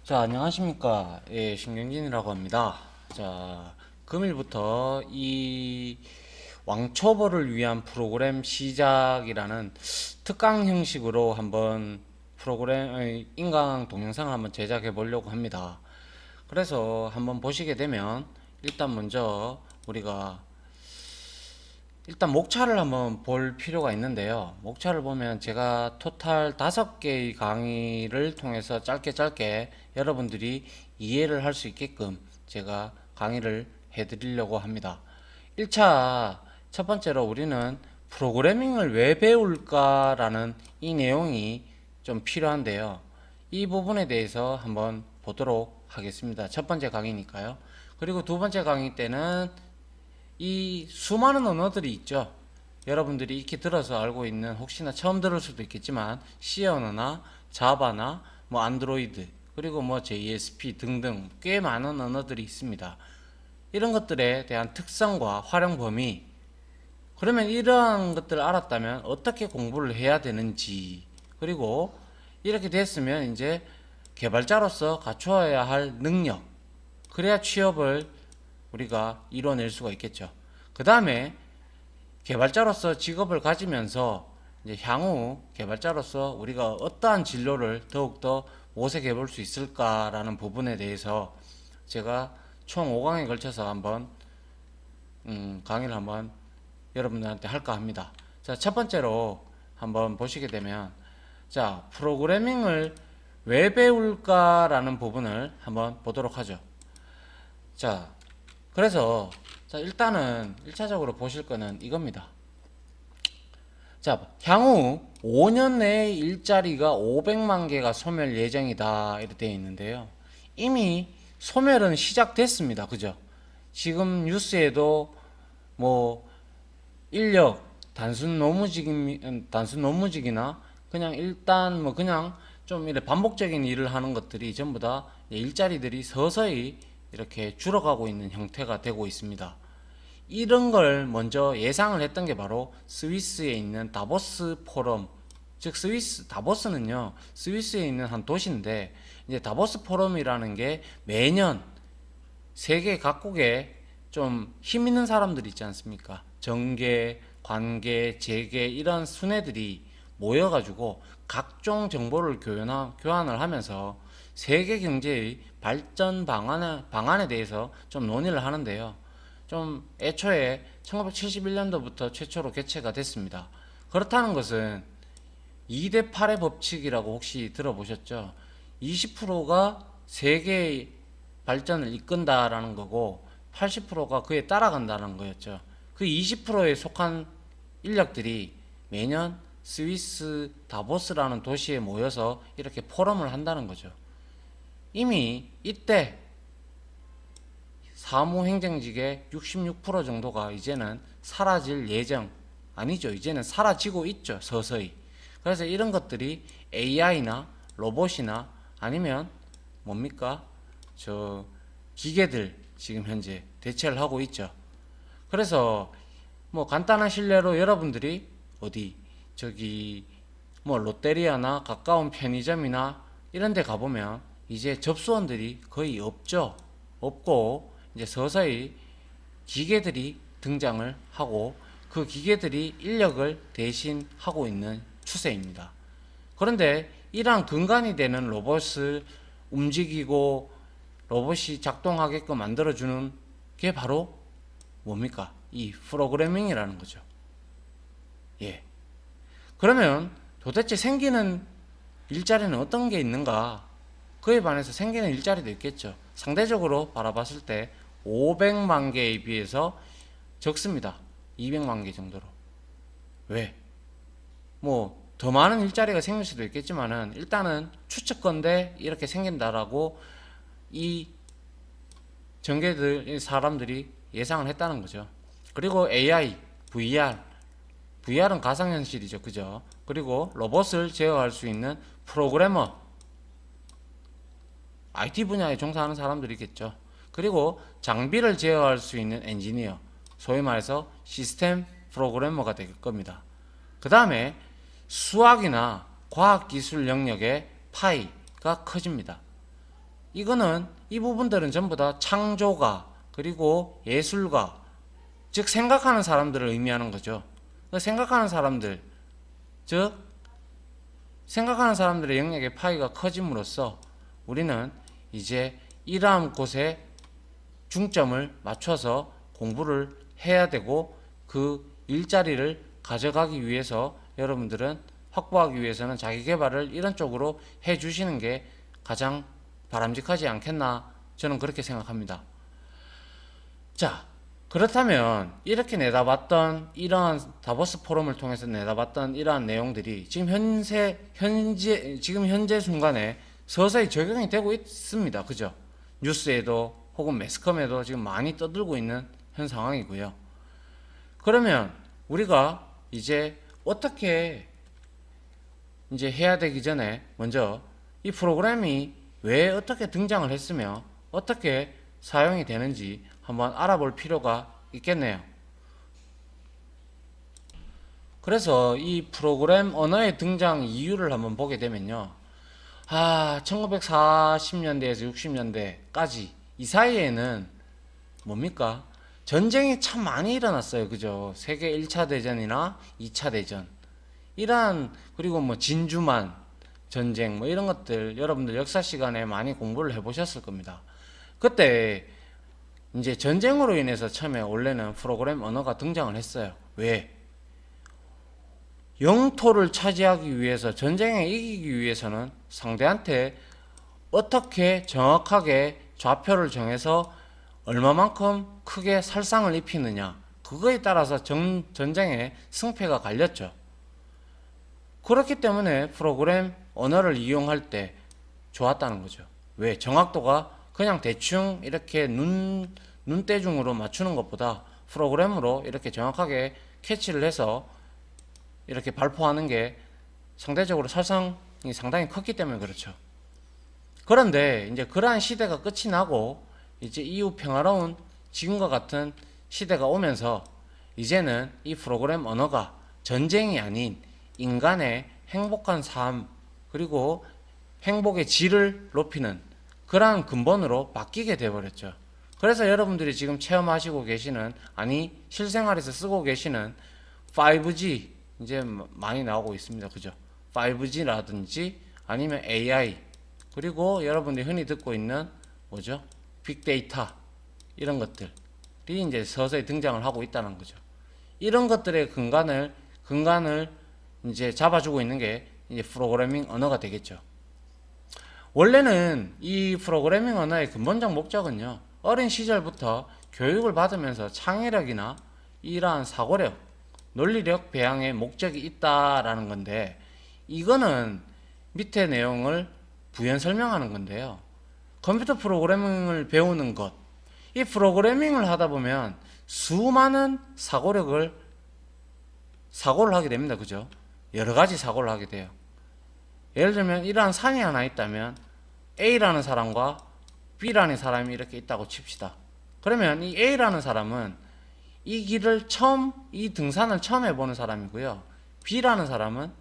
자, 안녕하십니까. 예, 신경진이라고 합니다. 자, 금일부터 이 왕초보를 위한 프로그램 시작이라는 특강 형식으로 한번 인강 동영상을 한번 제작해 보려고 합니다. 그래서 한번 보시게 되면 일단 먼저 우리가 일단 목차를 한번 볼 필요가 있는데요. 목차를 보면 제가 토탈 5개의 강의를 통해서 짧게 여러분들이 이해를 할 수 있게끔 제가 강의를 해드리려고 합니다. 1차 첫 번째로 우리는 프로그래밍을 왜 배울까라는 이 내용이 좀 필요한데요. 이 부분에 대해서 한번 보도록 하겠습니다. 첫 번째 강의니까요. 그리고 두 번째 강의 때는 이 수많은 언어들이 있죠. 여러분들이 익히 들어서 알고 있는, 혹시나 처음 들을 수도 있겠지만 C 언어나 자바나 뭐 안드로이드, 그리고 뭐 JSP 등등 꽤 많은 언어들이 있습니다. 이런 것들에 대한 특성과 활용 범위, 그러면 이러한 것들을 알았다면 어떻게 공부를 해야 되는지, 그리고 이렇게 됐으면 이제 개발자로서 갖추어야 할 능력, 그래야 취업을 우리가 이뤄낼 수가 있겠죠. 그 다음에 개발자로서 직업을 가지면서 이제 향후 개발자로서 우리가 어떠한 진로를 더욱더 모색해 볼 수 있을까라는 부분에 대해서 제가 총 5강에 걸쳐서 한번 강의를 한번 여러분들한테 할까 합니다. 자, 첫 번째로 한번 보시게 되면, 자, 프로그래밍을 왜 배울까라는 부분을 한번 보도록 하죠. 자, 그래서 자, 일단은 1차적으로 보실 거는 이겁니다. 자, 향후 5년 내에 일자리가 500만 개가 소멸 예정이다 이렇게 되어 있는데요. 이미 소멸은 시작됐습니다. 그죠? 지금 뉴스에도 뭐 인력 단순 노무직이나 그냥 일단 뭐 그냥 좀 이렇게 반복적인 일을 하는 것들이 전부 다 일자리들이 서서히 이렇게 줄어가고 있는 형태가 되고 있습니다. 이런 걸 먼저 예상을 했던 게 바로 스위스에 있는 다보스 포럼, 즉 다보스는요, 스위스에 있는 한 도시인데, 이제 다보스 포럼이라는 게 매년 세계 각국에 좀 힘 있는 사람들 있지 않습니까? 정계, 관계, 재계 이런 순회들이 모여가지고 각종 정보를 교환을 하면서 세계 경제의 발전 방안에 대해서 좀 논의를 하는데요. 좀 애초에 1971년도부터 최초로 개최가 됐습니다. 그렇다는 것은 2대 8의 법칙이라고 혹시 들어보셨죠? 20%가 세계의 발전을 이끈다라는 거고 80%가 그에 따라간다는 거였죠. 그 20%에 속한 인력들이 매년 스위스 다보스라는 도시에 모여서 이렇게 포럼을 한다는 거죠. 이미 이때 사무행정직의 66% 정도가 이제는 사라질 예정, 아니죠. 이제는 사라지고 있죠. 서서히. 그래서 이런 것들이 AI나 로봇이나 아니면 뭡니까? 저 기계들 지금 현재 대체를 하고 있죠. 그래서 뭐 간단한 실례로 여러분들이 어디 저기 뭐 롯데리아나 가까운 편의점이나 이런 데 가보면 이제 접수원들이 거의 없죠. 없고 이제 서서히 기계들이 등장을 하고 그 기계들이 인력을 대신하고 있는 추세입니다. 그런데 이러한 근간이 되는 로봇을 움직이고 로봇이 작동하게끔 만들어주는 게 바로 뭡니까? 이 프로그래밍이라는 거죠. 예. 그러면 도대체 생기는 일자리는 어떤 게 있는가? 그에 반해서 생기는 일자리도 있겠죠. 상대적으로 바라봤을 때 500만 개에 비해서 적습니다. 200만 개 정도로. 왜? 뭐 더 많은 일자리가 생길 수도 있겠지만은 일단은 추측건데 이렇게 생긴다라고 이 전개들 사람들이 예상을 했다는 거죠. 그리고 AI, VR은 가상현실이죠. 그죠? 그리고 로봇을 제어할 수 있는 프로그래머, IT 분야에 종사하는 사람들이겠죠. 그리고 장비를 제어할 수 있는 엔지니어, 소위 말해서 시스템 프로그래머가 될 겁니다. 그 다음에 수학이나 과학기술 영역의 파이가 커집니다. 이거는 이 부분들은 전부 다 창조가 그리고 예술가 즉 생각하는 사람들을 의미하는 거죠. 그 생각하는 사람들 즉 생각하는 사람들의 영역의 파이가 커짐으로써 우리는 이제 이러한 곳에 중점을 맞춰서 공부를 해야 되고 그 일자리를 가져가기 위해서 여러분들은 확보하기 위해서는 자기 개발을 이런 쪽으로 해 주시는 게 가장 바람직하지 않겠나 저는 그렇게 생각합니다. 자, 그렇다면 이렇게 내다봤던 이러한 다보스 포럼을 통해서 내다봤던 이러한 내용들이 지금 현재 순간에 서서히 적용이 되고 있습니다. 그죠? 뉴스에도 혹은 매스컴에도 지금 많이 떠들고 있는 현 상황이고요. 그러면 우리가 이제 어떻게 이제 해야 되기 전에 먼저 이 프로그램이 왜 어떻게 등장을 했으며 어떻게 사용이 되는지 한번 알아볼 필요가 있겠네요. 그래서 이 프로그램 언어의 등장 이유를 한번 보게 되면요. 1940년대에서 60년대까지 이 사이에는 뭡니까? 전쟁이 참 많이 일어났어요. 그죠? 세계 1차 대전이나 2차 대전. 이러한, 그리고 뭐 진주만 전쟁, 뭐 이런 것들 여러분들 역사 시간에 많이 공부를 해보셨을 겁니다. 그때 이제 전쟁으로 인해서 처음에 원래는 프로그램 언어가 등장을 했어요. 왜? 영토를 차지하기 위해서 전쟁에 이기기 위해서는 상대한테 어떻게 정확하게 좌표를 정해서 얼마만큼 크게 살상을 입히느냐 그거에 따라서 전쟁의 승패가 갈렸죠. 그렇기 때문에 프로그램 언어를 이용할 때 좋았다는 거죠. 왜? 정확도가 그냥 대충 이렇게 눈대중으로 맞추는 것보다 프로그램으로 이렇게 정확하게 캐치를 해서 이렇게 발포하는 게 상대적으로 살상이 상당히 컸기 때문에 그렇죠. 그런데 이제 그러한 시대가 끝이 나고 이제 이후 평화로운 지금과 같은 시대가 오면서 이제는 이 프로그램 언어가 전쟁이 아닌 인간의 행복한 삶 그리고 행복의 질을 높이는 그러한 근본으로 바뀌게 되어버렸죠. 그래서 여러분들이 지금 체험하시고 계시는 아니 실생활에서 쓰고 계시는 5G 이제 많이 나오고 있습니다. 그죠? 5G라든지 아니면 AI 그리고 여러분들이 흔히 듣고 있는 뭐죠? 빅데이터 이런 것들이 이제 서서히 등장을 하고 있다는 거죠. 이런 것들의 근간을 이제 잡아주고 있는 게 이제 프로그래밍 언어가 되겠죠. 원래는 이 프로그래밍 언어의 근본적 목적은요, 어린 시절부터 교육을 받으면서 창의력이나 이러한 사고력, 논리력 배양의 목적이 있다라는 건데, 이거는 밑에 내용을 부연 설명하는 건데요. 컴퓨터 프로그래밍을 배우는 것, 이 프로그래밍을 하다 보면 수많은 사고를 하게 됩니다. 그죠? 여러 가지 사고를 하게 돼요. 예를 들면 이러한 산이 하나 있다면 A라는 사람과 B라는 사람이 이렇게 있다고 칩시다. 그러면 이 A라는 사람은 이 등산을 처음 해보는 사람이고요. B라는 사람은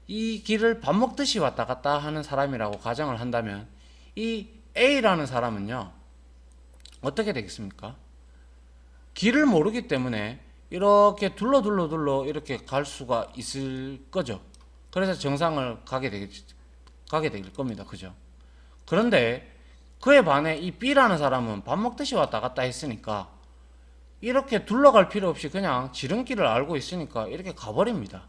이 길을 밥 먹듯이 왔다 갔다 하는 사람이라고 가정을 한다면 이 A라는 사람은요, 어떻게 되겠습니까? 길을 모르기 때문에 이렇게 둘러 이렇게 갈 수가 있을 거죠. 그래서 정상을 가게 될 겁니다. 그죠? 그런데 그에 반해 이 B라는 사람은 밥 먹듯이 왔다 갔다 했으니까 이렇게 둘러갈 필요 없이 그냥 지름길을 알고 있으니까 이렇게 가버립니다.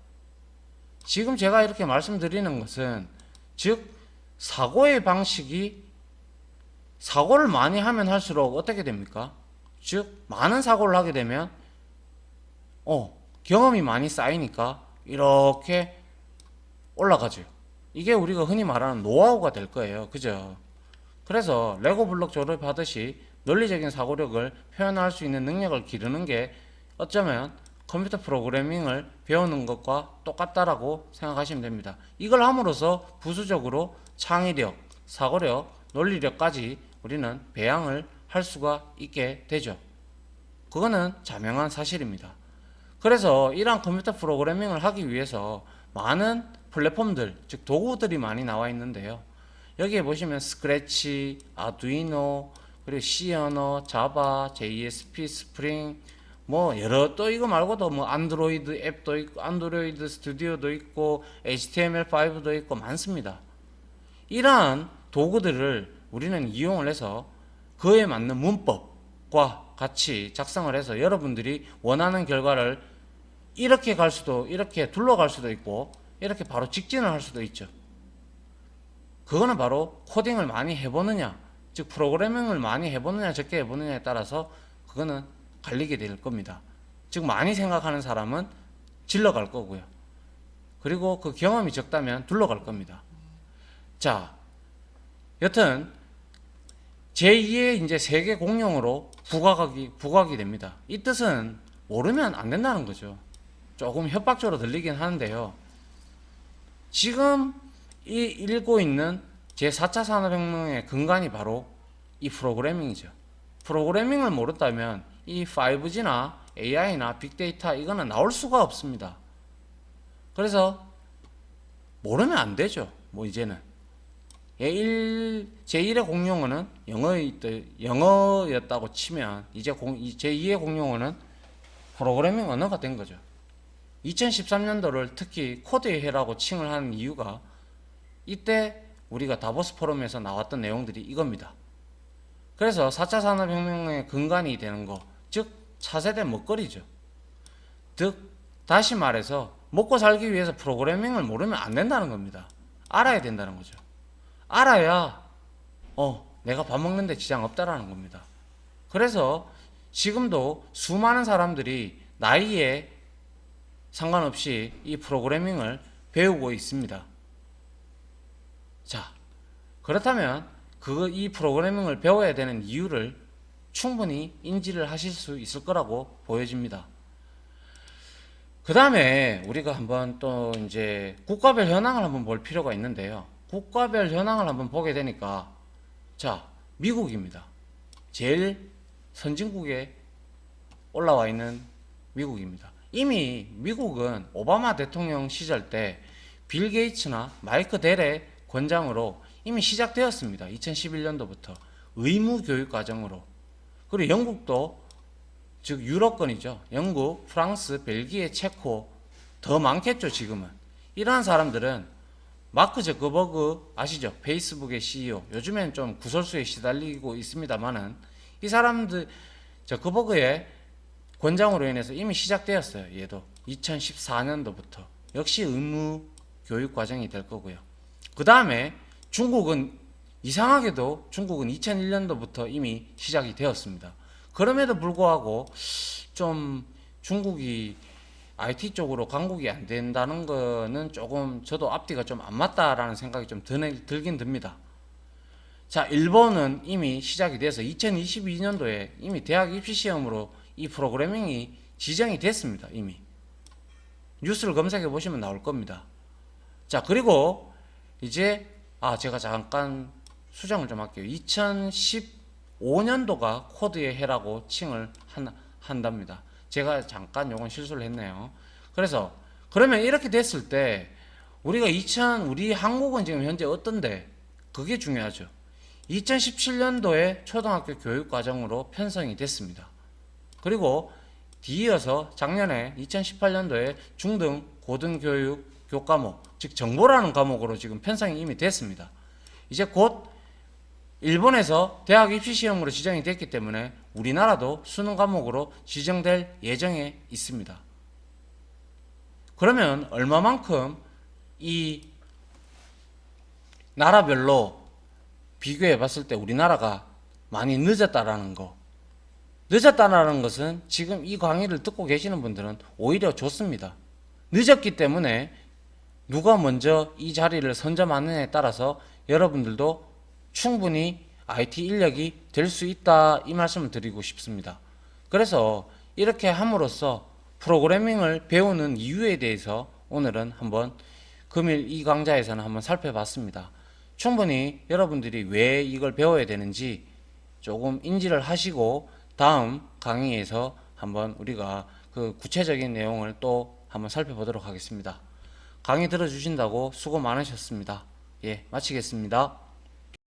지금 제가 이렇게 말씀드리는 것은 즉 사고의 방식이 사고를 많이 하면 할수록 어떻게 됩니까? 즉 많은 사고를 하게 되면 경험이 많이 쌓이니까 이렇게 올라가죠. 이게 우리가 흔히 말하는 노하우가 될 거예요. 그죠? 그래서 레고 블록 조립하듯이 논리적인 사고력을 표현할 수 있는 능력을 기르는 게 어쩌면 컴퓨터 프로그래밍을 배우는 것과 똑같다라고 생각하시면 됩니다. 이걸 함으로써 부수적으로 창의력, 사고력, 논리력까지 우리는 배양을 할 수가 있게 되죠. 그거는 자명한 사실입니다. 그래서 이러한 컴퓨터 프로그래밍을 하기 위해서 많은 플랫폼들, 즉 도구들이 많이 나와 있는데요. 여기에 보시면 스크래치, 아두이노, 그리고 C 언어, 자바, JSP, 스프링, 뭐 여러 또 이거 말고도 뭐 안드로이드 앱도 있고 안드로이드 스튜디오도 있고 HTML5도 있고 많습니다. 이러한 도구들을 우리는 이용을 해서 그에 맞는 문법과 같이 작성을 해서 여러분들이 원하는 결과를 이렇게 갈 수도 이렇게 둘러갈 수도 있고 이렇게 바로 직진을 할 수도 있죠. 그거는 바로 코딩을 많이 해보느냐, 즉 프로그래밍을 많이 해보느냐 적게 해보느냐에 따라서 그거는 갈리게 될 겁니다. 즉 많이 생각하는 사람은 질러갈 거고요. 그리고 그 경험이 적다면 둘러갈 겁니다. 자, 여튼 제2의 이제 세계 공용으로 부각이 됩니다. 이 뜻은 모르면 안 된다는 거죠. 조금 협박적으로 들리긴 하는데요. 지금 이 읽고 있는 제4차 산업혁명의 근간이 바로 이 프로그래밍이죠. 프로그래밍을 모른다면 이 5G나 AI나 빅데이터 이거는 나올 수가 없습니다. 그래서 모르면 안 되죠. 뭐 이제는 제1의 공용어는 영어였다고 치면 이제 제2의 공용어는 프로그래밍 언어가 된 거죠. 2013년도를 특히 코드의 해라고 칭을 하는 이유가 이때 우리가 다보스 포럼에서 나왔던 내용들이 이겁니다. 그래서 4차 산업혁명의 근간이 되는 거, 즉 차세대 먹거리죠. 즉 다시 말해서 먹고 살기 위해서 프로그래밍을 모르면 안 된다는 겁니다. 알아야 된다는 거죠. 알아야 내가 밥 먹는데 지장 없다라는 겁니다. 그래서 지금도 수많은 사람들이 나이에 상관없이 이 프로그래밍을 배우고 있습니다. 자, 그렇다면 이 프로그래밍을 배워야 되는 이유를 충분히 인지를 하실 수 있을 거라고 보여집니다. 그 다음에 우리가 한번 또 이제 국가별 현황을 한번 볼 필요가 있는데요. 국가별 현황을 한번 보게 되니까 자, 미국입니다. 제일 선진국에 올라와 있는 미국입니다. 이미 미국은 오바마 대통령 시절 때 빌 게이츠나 마이크 델의 권장으로 이미 시작되었습니다. 2011년도부터 의무 교육 과정으로. 그리고 영국도, 즉 유럽권이죠. 영국, 프랑스, 벨기에, 체코 더 많겠죠. 지금은 이러한 사람들은 마크 저커버그 아시죠? 페이스북의 CEO. 요즘엔 좀 구설수에 시달리고 있습니다만은 이 사람들 저커버그의 권장으로 인해서 이미 시작되었어요. 얘도 2014년도부터 역시 의무 교육 과정이 될 거고요. 그 다음에 중국은 이상하게도 중국은 2001년도부터 이미 시작이 되었습니다. 그럼에도 불구하고 좀 중국이 IT 쪽으로 강국이 안 된다는 거는 조금 저도 앞뒤가 좀 안 맞다라는 생각이 좀 들긴 듭니다. 자, 일본은 이미 시작이 돼서 2022년도에 이미 대학 입시 시험으로 이 프로그래밍이 지정이 됐습니다. 이미 뉴스를 검색해 보시면 나올 겁니다. 자, 그리고 이제 제가 잠깐 수정을 좀 할게요. 2015년도가 코드의 해라고 칭을 한답니다. 제가 잠깐 요건 실수를 했네요. 그래서 그러면 이렇게 됐을 때 우리 한국은 지금 현재 어떤데? 그게 중요하죠. 2017년도에 초등학교 교육과정으로 편성이 됐습니다. 그리고 뒤이어서 작년에 2018년도에 중등 고등교육 교과목, 즉 정보라는 과목으로 지금 편성이 이미 됐습니다. 이제 곧 일본에서 대학 입시 시험으로 지정이 됐기 때문에 우리나라도 수능 과목으로 지정될 예정에 있습니다. 그러면 얼마만큼 이 나라별로 비교해 봤을 때 우리나라가 많이 늦었다라는 거. 늦었다라는 것은 지금 이 강의를 듣고 계시는 분들은 오히려 좋습니다. 늦었기 때문에 누가 먼저 이 자리를 선점하느냐에 따라서 여러분들도 충분히 IT 인력이 될 수 있다, 이 말씀을 드리고 싶습니다. 그래서 이렇게 함으로써 프로그래밍을 배우는 이유에 대해서 오늘은 한번 금일 이 강좌에서는 한번 살펴봤습니다. 충분히 여러분들이 왜 이걸 배워야 되는지 조금 인지를 하시고 다음 강의에서 한번 우리가 그 구체적인 내용을 또 한번 살펴보도록 하겠습니다. 강의 들어주신다고 수고 많으셨습니다. 예, 마치겠습니다.